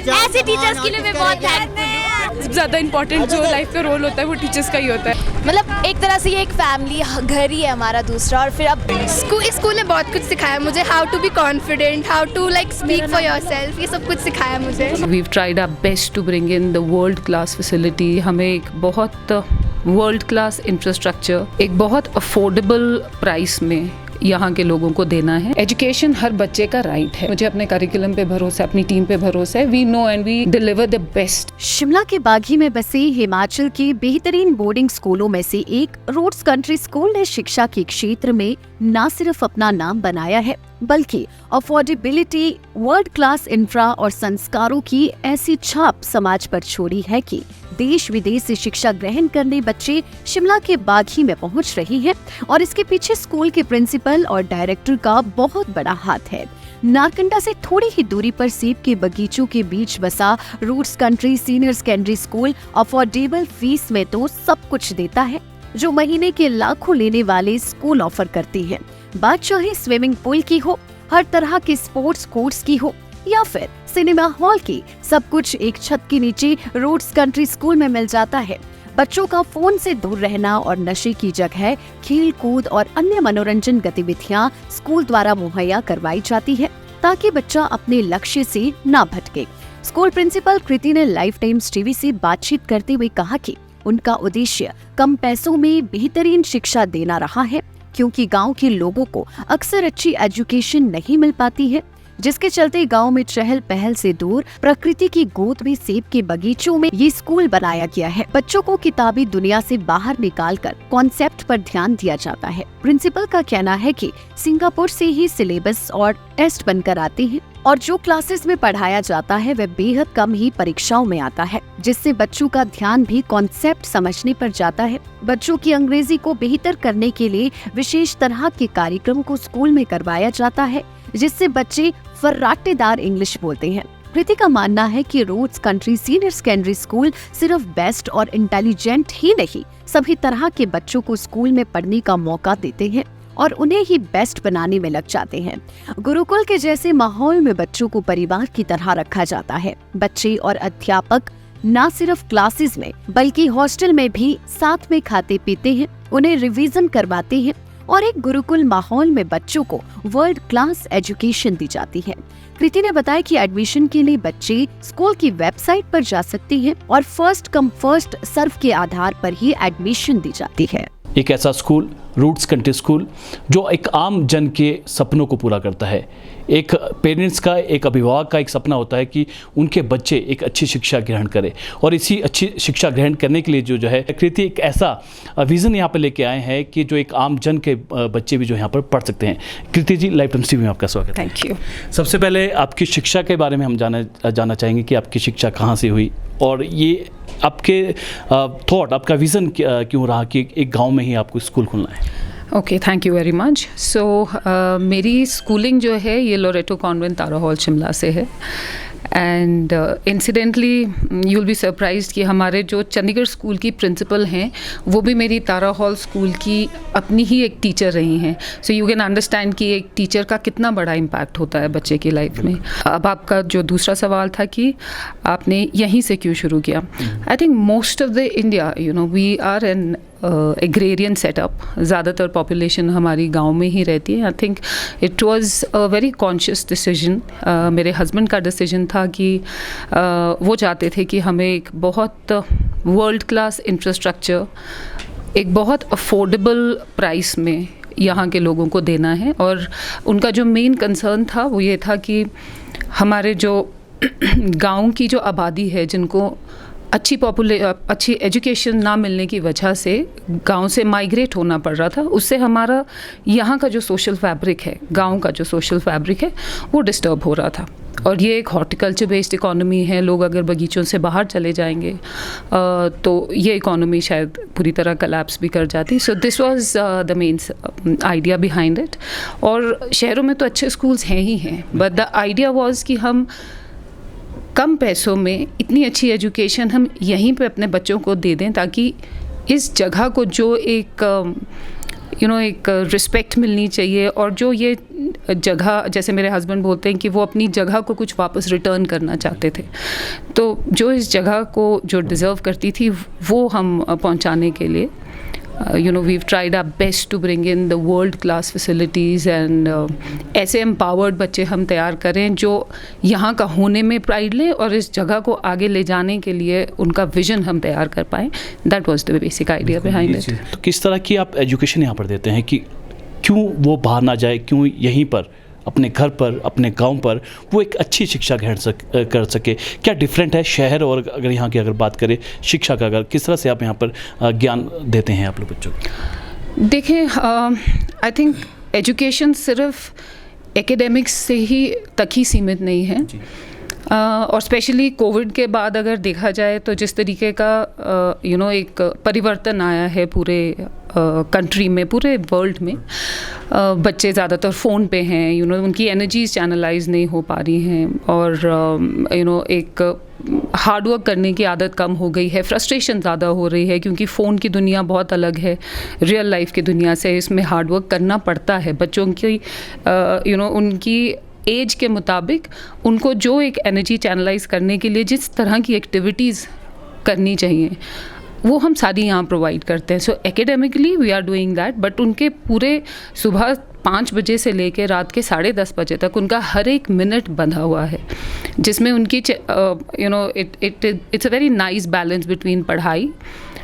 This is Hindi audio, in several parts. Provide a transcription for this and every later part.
ऐसे टीचर्स के लिए मैं बहुत थैंकफुल हूँ। ज़्यादा इम्पोर्टेंट जो लाइफ का रोल होता है वो टीचर्स का ही होता है। मतलब एक तरह से ये एक फैमिली घर ही है हमारा दूसरा। और फिर अब स्कूल ने बहुत कुछ सिखाया मुझे, how to be confident, how to like speak for yourself, ये सब कुछ सिखाया मुझे। We've tried our best to bring in the world class facility। हमें एक बहुत वर्ल्ड क्लास इंफ्रास्ट्रक्चर एक बहुत अफोर्डेबल प्राइस में यहाँ के लोगों को देना है। एजुकेशन हर बच्चे का राइट है। मुझे अपने करिकुलम पे भरोसा है, अपनी टीम पे भरोसा है। We know and we deliver the best. Shimla के बागी में बसे हिमाचल के बेहतरीन बोर्डिंग स्कूलों में से एक रोड्स कंट्री स्कूल ने शिक्षा के क्षेत्र में न सिर्फ अपना नाम बनाया है बल्कि अफोर्डेबिलिटी, वर्ल्ड क्लास इंफ्रा और संस्कारों की ऐसी छाप समाज पर छोड़ी है कि देश विदेश से शिक्षा ग्रहण करने बच्चे शिमला के बागी में पहुंच रही हैं और इसके पीछे स्कूल के प्रिंसिपल और डायरेक्टर का बहुत बड़ा हाथ है। नारकंडा से थोड़ी ही दूरी पर सेब के बगीचों के बीच बसा Roots Country Senior Secondary School affordable fees में तो सब कुछ देता है जो महीने के लाखों लेने वाले स्कूल ऑफर करती है। बात चाहे स्विमिंग पूल की हो, हर तरह के स्पोर्ट्स कोर्ट्स की हो या फिर सिनेमा हॉल की, सब कुछ एक छत के नीचे रोड्स कंट्री स्कूल में मिल जाता है। बच्चों का फोन से दूर रहना और नशे की जगह खेल कूद और अन्य मनोरंजन गतिविधियां स्कूल द्वारा मुहैया करवाई जाती है ताकि बच्चा अपने लक्ष्य से ना भटके। स्कूल प्रिंसिपल कृति ने लाइफ टाइम्स टीवी से बातचीत करते हुए कहा कि उनका उद्देश्य कम पैसों में बेहतरीन शिक्षा देना रहा है क्योंकि गांव के लोगों को अक्सर अच्छी एजुकेशन नहीं मिल पाती है, जिसके चलते गांव में चहल पहल से दूर प्रकृति की गोद में सेब के बगीचों में ये स्कूल बनाया गया है। बच्चों को किताबी दुनिया से बाहर निकालकर कॉन्सेप्ट पर ध्यान दिया जाता है। प्रिंसिपल का कहना है कि सिंगापुर से ही सिलेबस और टेस्ट बनकर आते हैं और जो क्लासेस में पढ़ाया जाता है वह बेहद कम ही परीक्षाओं में आता है, जिससे बच्चों का ध्यान भी कॉन्सेप्ट समझने पर जाता है। बच्चों की अंग्रेजी को बेहतर करने के लिए विशेष तरह के कार्यक्रम को स्कूल में करवाया जाता है, जिससे बच्चे फर्राटेदार इंग्लिश बोलते हैं। कृति का मानना है कि Roads Country Senior Secondary School सिर्फ बेस्ट और इंटेलिजेंट ही नहीं, सभी तरह के बच्चों को स्कूल में पढ़ने का मौका देते हैं और उन्हें ही बेस्ट बनाने में लग जाते हैं। गुरुकुल के जैसे माहौल में बच्चों को परिवार की तरह रखा जाता है। बच्चे और अध्यापक न सिर्फ क्लासेस में बल्कि हॉस्टल में भी साथ में खाते पीते हैं, उन्हें रिवीजन करवाते हैं और एक गुरुकुल माहौल में बच्चों को वर्ल्ड क्लास एजुकेशन दी जाती है। कृति ने बताया कि एडमिशन के लिए बच्चे स्कूल की वेबसाइट पर जा सकते हैं और फर्स्ट कम फर्स्ट सर्व के आधार पर ही एडमिशन दी जाती है। एक ऐसा स्कूल रूट्स कंट्री स्कूल जो एक आम जन के सपनों को पूरा करता है। एक पेरेंट्स का, एक अभिभावक का एक सपना होता है कि उनके बच्चे एक अच्छी शिक्षा ग्रहण करें और इसी अच्छी शिक्षा ग्रहण करने के लिए जो है कृति एक ऐसा विज़न यहाँ पर लेके आए हैं कि जो एक आम जन के बच्चे भी जो यहाँ पर पढ़ सकते हैं। कृति जी, लाइफ टाइम्स टीवी में आपका स्वागत है। Thank you. सबसे पहले आपकी शिक्षा के बारे में हम जानना चाहेंगे कि आपकी शिक्षा कहाँ से हुई और ये आपके थॉट, आपका विज़न क्यों रहा कि एक गाँव में ही आपको स्कूल खुलना है? Okay, thank you very much. So मेरी स्कूलिंग जो है ये Loreto convent Tara hall Shimla से है and incidentally you will be surprised कि हमारे जो चंडीगढ़ स्कूल की प्रिंसिपल हैं वो भी मेरी तारा हॉल स्कूल की अपनी ही एक टीचर रही हैं। सो यू कैन अंडरस्टैंड कि एक टीचर का कितना बड़ा इम्पैक्ट होता है बच्चे की लाइफ में। अब आपका जो दूसरा सवाल था कि आपने यहीं से क्यों शुरू किया, I think most of the India we are an agrarian setup, ज़्यादातर पॉपुलेशन हमारी गांव में ही रहती है। I think it was a very conscious decision. मेरे हस्बैंड का डिसीजन था कि वो चाहते थे कि हमें एक बहुत वर्ल्ड क्लास इंफ्रास्ट्रक्चर एक बहुत अफोर्डेबल प्राइस में यहाँ के लोगों को देना है और उनका जो मेन कंसर्न था वो ये था कि हमारे जो गांव की जो आबादी है जिनको अच्छी एजुकेशन ना मिलने की वजह से गांव से माइग्रेट होना पड़ रहा था, उससे हमारा यहाँ का जो सोशल फैब्रिक है, गांव का जो सोशल फैब्रिक है वो डिस्टर्ब हो रहा था। और ये एक हॉर्टिकल्चर बेस्ड इकोनॉमी है, लोग अगर बगीचों से बाहर चले जाएंगे तो ये इकोनॉमी शायद पूरी तरह कलैप्स भी कर जाती। So this was the main idea behind it. और शहरों में तो अच्छे स्कूल्स हैं ही हैं, बट द आइडिया वाज कि हम कम पैसों में इतनी अच्छी एजुकेशन हम यहीं पे अपने बच्चों को दे दें ताकि इस जगह को जो एक एक रिस्पेक्ट मिलनी चाहिए और जो ये जगह, जैसे मेरे हस्बैंड बोलते हैं कि वो अपनी जगह को कुछ वापस रिटर्न करना चाहते थे, तो जो इस जगह को जो डिज़र्व करती थी वो हम पहुंचाने के लिए we've tried our best to bring in the world class facilities and ऐसे empowered बच्चे हम तैयार करें जो यहाँ का होने में प्राइड लें और इस जगह को आगे ले जाने के लिए उनका विजन हम तैयार कर पाएँ. That was the basic idea behind it. तो किस तरह की आप एजुकेशन यहाँ पर देते हैं कि क्यों वो बाहर ना जाए, क्यों यहीं पर अपने घर पर, अपने गांव पर वो एक अच्छी शिक्षा ग्रहण कर सके? क्या डिफरेंट है शहर और अगर यहाँ की अगर बात करें शिक्षा का, अगर किस तरह से आप यहाँ पर ज्ञान देते हैं आप लोग बच्चों को? देखें, आई थिंक एजुकेशन सिर्फ एकेडमिक्स से ही तक ही सीमित नहीं है. और स्पेशली कोविड के बाद अगर देखा जाए तो जिस तरीके का एक परिवर्तन आया है पूरे कंट्री में, पूरे वर्ल्ड में, बच्चे ज़्यादातर फ़ोन पे हैं, उनकी एनर्जीज चैनलाइज नहीं हो पा रही हैं और एक हार्ड वर्क करने की आदत कम हो गई है, फ्रस्ट्रेशन ज़्यादा हो रही है क्योंकि फ़ोन की दुनिया बहुत अलग है रियल लाइफ की दुनिया से. इसमें हार्ड वर्क करना पड़ता है बच्चों की उनकी एज के मुताबिक उनको जो एक एनर्जी चैनलाइज करने के लिए जिस तरह की एक्टिविटीज़ करनी चाहिए वो हम सारी यहाँ प्रोवाइड करते हैं. So academically we are doing that, but उनके पूरे सुबह 5 बजे से लेकर रात के 10:30 बजे तक उनका हर एक मिनट बंधा हुआ है, जिसमें उनकी it's a very nice balance between पढ़ाई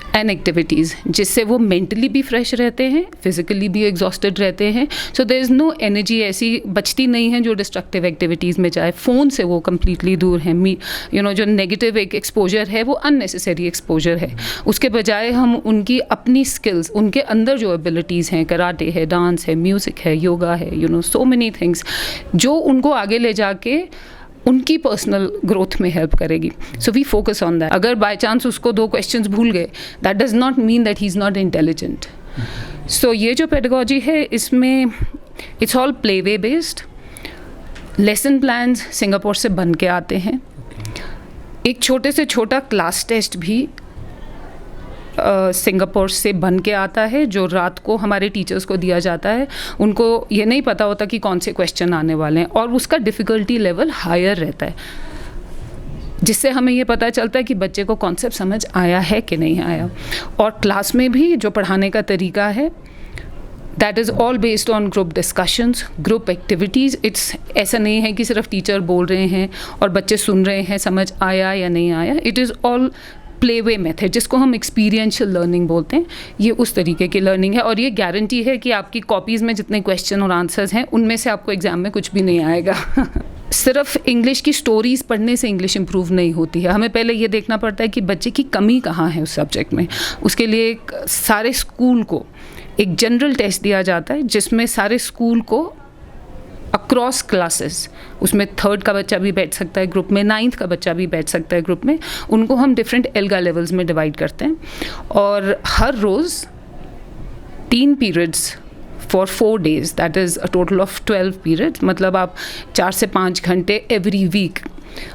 एंड एक्टिविटीज़, जिससे वो मेंटली भी फ्रेश रहते हैं, फिजिकली भी एग्जॉस्टेड रहते हैं. So there is no energy ऐसी बचती नहीं है जो डिस्ट्रक्टिव एक्टिविटीज़ में जाए. फ़ोन से वो कम्प्लीटली दूर हैं. जो नेगेटिव एक एक्सपोजर है वो अननेसेसरी एक्सपोजर है. उसके बजाय हम उनकी अपनी स्किल्स, उनके अंदर जो एबिलिटीज़ हैं, कराटे है, डांस है, म्यूज़िक है, योगा है, सो मेनी थिंग्स जो उनको आगे ले जाके उनकी पर्सनल ग्रोथ में हेल्प करेगी. So we focus on that. अगर बाय चांस उसको 2 क्वेश्चंस भूल गए, that does not mean that he is not intelligent. So ये जो पेडागोजी है इसमें it's all play way based. Lesson plans Singapore से बन के आते हैं. एक छोटे से छोटा क्लास टेस्ट भी सिंगापुर से बन के आता है जो रात को हमारे टीचर्स को दिया जाता है. उनको ये नहीं पता होता कि कौन से क्वेश्चन आने वाले हैं और उसका डिफ़िकल्टी लेवल हायर रहता है, जिससे हमें ये पता चलता है कि बच्चे को कॉन्सेप्ट समझ आया है कि नहीं आया. और क्लास में भी जो पढ़ाने का तरीका है that is all based on group discussions, group activities. It's ऐसा नहीं है कि सिर्फ टीचर बोल रहे हैं और बच्चे सुन रहे हैं, समझ आया या नहीं आया. It is all play way method, जिसको हम एक्सपीरियंशियल लर्निंग बोलते हैं. ये उस तरीके की लर्निंग है और ये गारंटी है कि आपकी कॉपीज़ में जितने क्वेश्चन और आंसर्स हैं उनमें से आपको एग्ज़ाम में कुछ भी नहीं आएगा. सिर्फ इंग्लिश की स्टोरीज़ पढ़ने से इंग्लिश इम्प्रूव नहीं होती है. हमें पहले ये देखना पड़ता है कि बच्चे की कमी कहाँ है उस सब्जेक्ट में. उसके लिए सारे स्कूल को एक जनरल टेस्ट दिया जाता है जिसमें सारे स्कूल को अक्रॉस क्लासेस, उसमें 3rd का बच्चा भी बैठ सकता है ग्रुप में, 9th का बच्चा भी बैठ सकता है ग्रुप में, उनको हम डिफरेंट एल्गा लेवल्स में डिवाइड करते हैं. और हर रोज़ 3 periods for 4 days, that is a total of 12 periods. मतलब आप 4 से 5 घंटे एवरी वीक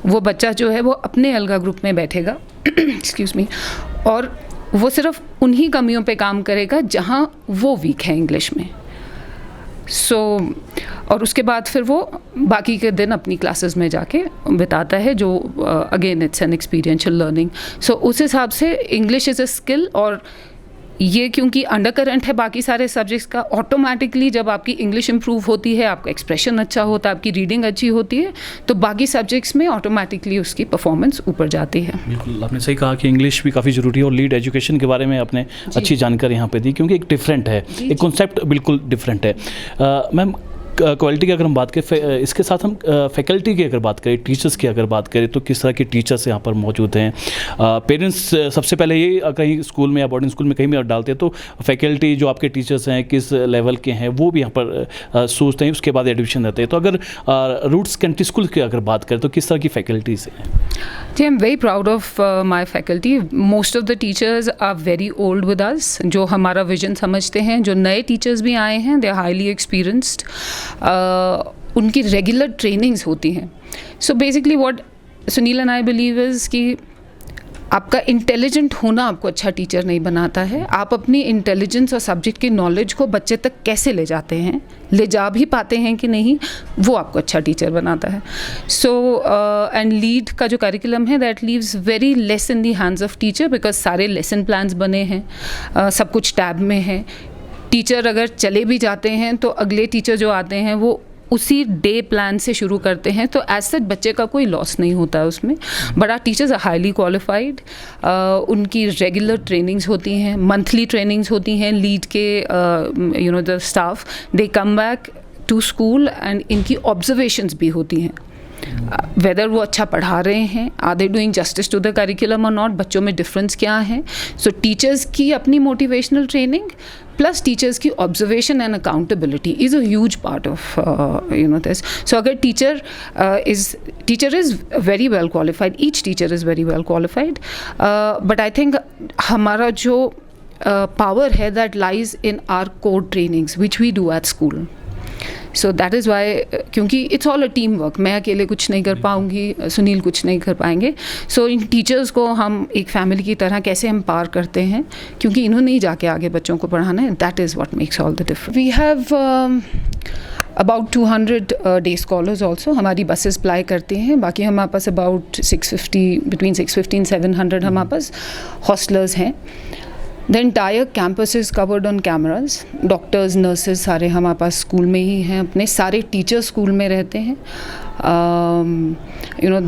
वो बच्चा जो है वो अपने अलगा ग्रुप में बैठेगा एक्सक्यूज़ मी, और वो सिर्फ उन्हीं कमियों पे काम करेगा जहाँ वो वीक है इंग्लिश में. और उसके बाद फिर वो बाकी के दिन अपनी क्लासेस में जाके बिताता है, जो again it's an experiential learning. So उस हिसाब से इंग्लिश इज़ अ स्किल. और ये क्योंकि अंडर करंट है बाकी सारे सब्जेक्ट्स का, ऑटोमेटिकली जब आपकी इंग्लिश इंप्रूव होती है, आपका एक्सप्रेशन अच्छा होता है, आपकी रीडिंग अच्छी होती है, तो बाकी सब्जेक्ट्स में ऑटोमेटिकली उसकी परफॉर्मेंस ऊपर जाती है. बिल्कुल, आपने सही कहा कि इंग्लिश भी काफ़ी ज़रूरी है और लीड एजुकेशन के बारे में आपने अच्छी जानकारी यहाँ पे दी, क्योंकि एक डिफरेंट है, एक कॉन्सेप्ट बिल्कुल डिफरेंट है. मैम, क्वालिटी की अगर हम बात करें, इसके साथ हम फैकल्टी की अगर बात करें, टीचर्स की अगर बात करें, तो किस तरह के टीचर्स यहाँ पर मौजूद हैं? पेरेंट्स सबसे पहले ये कहीं स्कूल में या बोर्डिंग स्कूल में कहीं भी डालते हैं तो फैकल्टी जो आपके टीचर्स हैं किस लेवल के हैं वो भी यहाँ पर सोचते हैं, उसके बाद एडमिशन देते हैं. तो अगर रूट्स कंट्री स्कूल की अगर बात करें तो किस तरह की फैकल्टीज़ हैं? जी, I am very proud of my faculty. Most of the teachers are very old with us, जो हमारा विजन समझते हैं. जो नए टीचर्स भी आए हैं दे आर हाईली एक्सपीरियंस्ड. उनकी रेगुलर ट्रेनिंग्स होती हैं. So basically what Sunil and I believe is कि आपका इंटेलिजेंट होना आपको अच्छा टीचर नहीं बनाता है, आप अपनी इंटेलिजेंस और सब्जेक्ट की नॉलेज को बच्चे तक कैसे ले जाते हैं, ले जा भी पाते हैं कि नहीं, वो आपको अच्छा टीचर बनाता है. सो एंड लीड का जो करिकुलम है that leaves very less in the hands of teacher, because सारे लेसन प्लान्स बने हैं, सब कुछ टैब में है. टीचर अगर चले भी जाते हैं तो अगले टीचर जो आते हैं वो उसी डे प्लान से शुरू करते हैं, तो एज सच बच्चे का कोई लॉस नहीं होता है उसमें. But our teachers are highly qualified, उनकी रेगुलर ट्रेनिंग्स होती हैं, मंथली ट्रेनिंग्स होती हैं लीड के, you know the staff they come back to school and इनकी ऑब्जर्वेशंस भी होती हैं. वेदर वो अच्छा पढ़ा रहे हैं, are they doing justice to the curriculum और नॉट, बच्चों में डिफरेंस क्या है. सो टीचर्स की अपनी मोटिवेशनल ट्रेनिंग प्लस टीचर्स की observation and accountability is a huge part of you know this. So अगर teacher is very well qualified, each teacher is very well qualified, but I think हमारा जो पावर है that lies in our core trainings which we do at school. So that is why, क्योंकि it's all a team work, मैं अकेले कुछ नहीं कर पाऊँगी, सुनील कुछ नहीं कर पाएंगे. सो इन टीचर्स को हम एक फैमिली की तरह कैसे हम पार करते हैं, क्योंकि इन्होंने ही जाके आगे बच्चों को पढ़ाना है. That is what makes all the difference. We have about 200 day scholars also. हमारी बसेस अप्लाई करती हैं. बाकी हमारे पास अबाउट 650, बिटवीन 650 and 700 हमारे पास हॉस्टलर्स हैं. The entire campus is covered on cameras. Doctors, nurses सारे हमारे पास स्कूल में ही हैं. अपने सारे टीचर्स स्कूल में रहते हैं. यू नो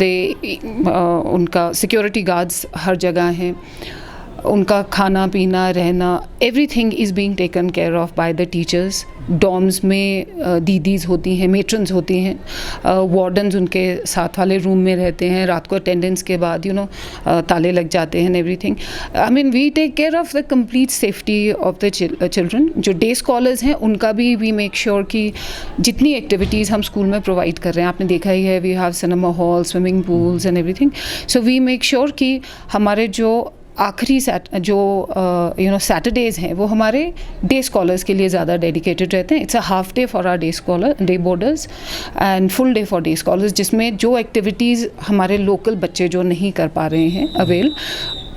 उनका सिक्योरिटी गार्ड्स हर जगह हैं. उनका खाना पीना रहना everything is being taken care of by the teachers. Dorms में दीदीज़ होती हैं, मेट्रन्स होती हैं, वार्डन्स उनके साथ वाले रूम में रहते हैं. रात को अटेंडेंस के बाद यू नो ताले लग जाते हैं everything. I mean we take care of the complete safety of the children. जो डे स्कॉलर्स हैं उनका भी वी मेक श्योर कि जितनी एक्टिविटीज़ हम स्कूल में प्रोवाइड कर रहे हैं, आपने देखा ही है, we have cinema hall, swimming pools and everything. So we make sure कि हमारे जो आखिरी जो यू नो सैटरडेज़ हैं वो हमारे डे स्कॉलर्स के लिए ज़्यादा डेडिकेटेड रहते हैं. It's a half day for our day boarders and full day for day scholars, जिसमें जो एक्टिविटीज़ हमारे लोकल बच्चे जो नहीं कर पा रहे हैं अवेल,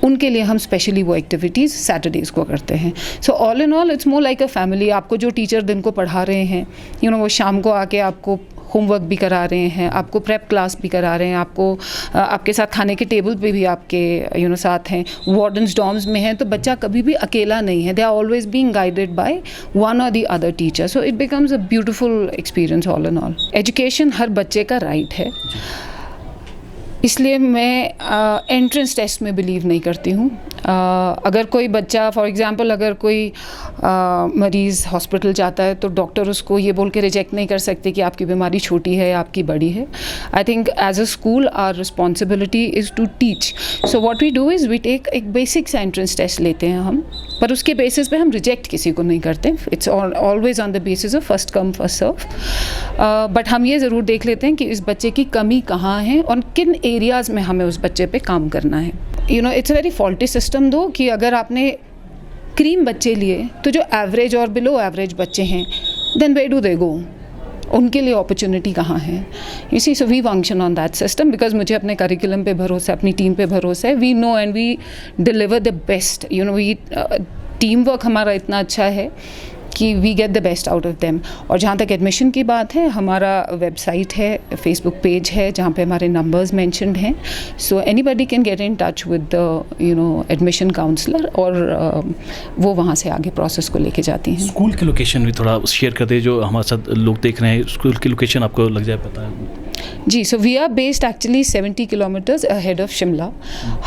उनके लिए हम स्पेशली वो एक्टिविटीज़ सैटरडेज़ को करते हैं. So all in all it's more like a family. आपको जो टीचर दिन को पढ़ा रहे हैं, यू नो वो शाम को आके आपको होमवर्क भी करा रहे हैं, आपको प्रेप क्लास भी करा रहे हैं, आपको आपके साथ खाने के टेबल पे भी आपके यू नो साथ हैं. वार्डन्स डॉर्म्स में हैं, तो बच्चा कभी भी अकेला नहीं है. They are always being guided by one और the other teacher. So it becomes a beautiful experience all in all. Education हर बच्चे का राइट है, इसलिए मैं एंट्रेंस टेस्ट में बिलीव नहीं करती हूँ. अगर कोई बच्चा फॉर एग्ज़ाम्पल अगर कोई मरीज़ हॉस्पिटल जाता है तो डॉक्टर उसको ये बोल के रिजेक्ट नहीं कर सकते कि आपकी बीमारी छोटी है या आपकी बड़ी है. I think as a school our responsibility is to teach. So what we do is we take एक बेसिक सा एंट्रेंस टेस्ट लेते हैं हम, पर उसके बेसिस पे हम रिजेक्ट किसी को नहीं करते. It's always on the basis of first come first serve. But हम ये ज़रूर देख लेते हैं कि इस बच्चे की कमी कहाँ है और किन एरियाज़ में हमें उस बच्चे पे काम करना है. You know it's a very faulty system दो कि अगर आपने क्रीम बच्चे लिए तो जो एवरेज और बिलो एवरेज बच्चे हैं, then where do they go, उनके लिए अपॉर्चुनिटी कहाँ है. You see, so we function on that system because मुझे अपने करिकुलम पे भरोसा है, अपनी टीम पे भरोसा है. We know and we deliver the best. You know we team work हमारा इतना अच्छा है कि we get the best out of them. और जहाँ तक एडमिशन की बात है, हमारा वेबसाइट है, फेसबुक पेज है जहाँ पे हमारे नंबर्स मेंशन्ड हैं. So anybody can get in touch with the you know admission counsellor और वो वहाँ से आगे प्रोसेस को लेके जाती हैं. स्कूल की लोकेशन भी थोड़ा शेयर कर दे, जो हमारे साथ लोग देख रहे हैं. स्कूल की लोकेशन आपको लग जाए पता है? जी, so we are based actually 70 kilometres ahead of Shimla.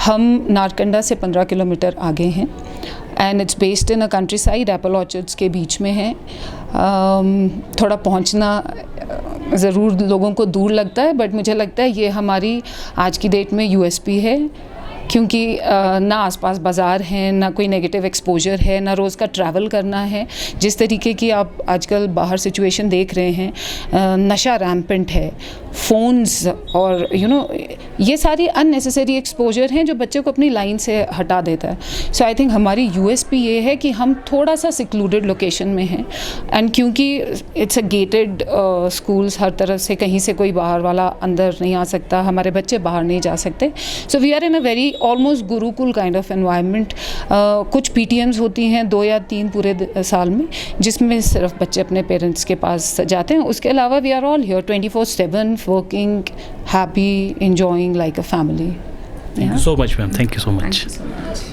हम नारकंडा से 15 किलोमीटर आगे हैं and it's based in a countryside, apple orchards के बीच में है. थोड़ा पहुंचना ज़रूर लोगों को दूर लगता है, बट मुझे लगता है ये हमारी आज की डेट में यूएसपी है, क्योंकि ना आसपास बाज़ार हैं, ना कोई नेगेटिव एक्सपोजर है, ना रोज़ का ट्रैवल करना है. जिस तरीके की आप आजकल बाहर सिचुएशन देख रहे हैं, नशा रैम्पेंट है, फ़ोन्स और यू नो ये सारी अननेसेसरी एक्सपोजर हैं जो बच्चे को अपनी लाइन से हटा देता है. सो आई थिंक हमारी यूएसपी ये है कि हम थोड़ा सा सिक्लूडेड लोकेशन में हैं. एंड क्योंकि इट्स अ गेटेड स्कूल्स, हर तरफ से कहीं से कोई बाहर वाला अंदर नहीं आ सकता, हमारे बच्चे बाहर नहीं जा सकते. So we are in a very almost gurukul kind of environment. कुछ PTMs होती हैं 2 या 3 पूरे साल में, जिसमें सिर्फ बच्चे अपने पेरेंट्स के पास जाते हैं. उसके अलावा we are all here 24/7 working, happy, enjoying like a family. Thank you so much, ma'am. Thank you so much.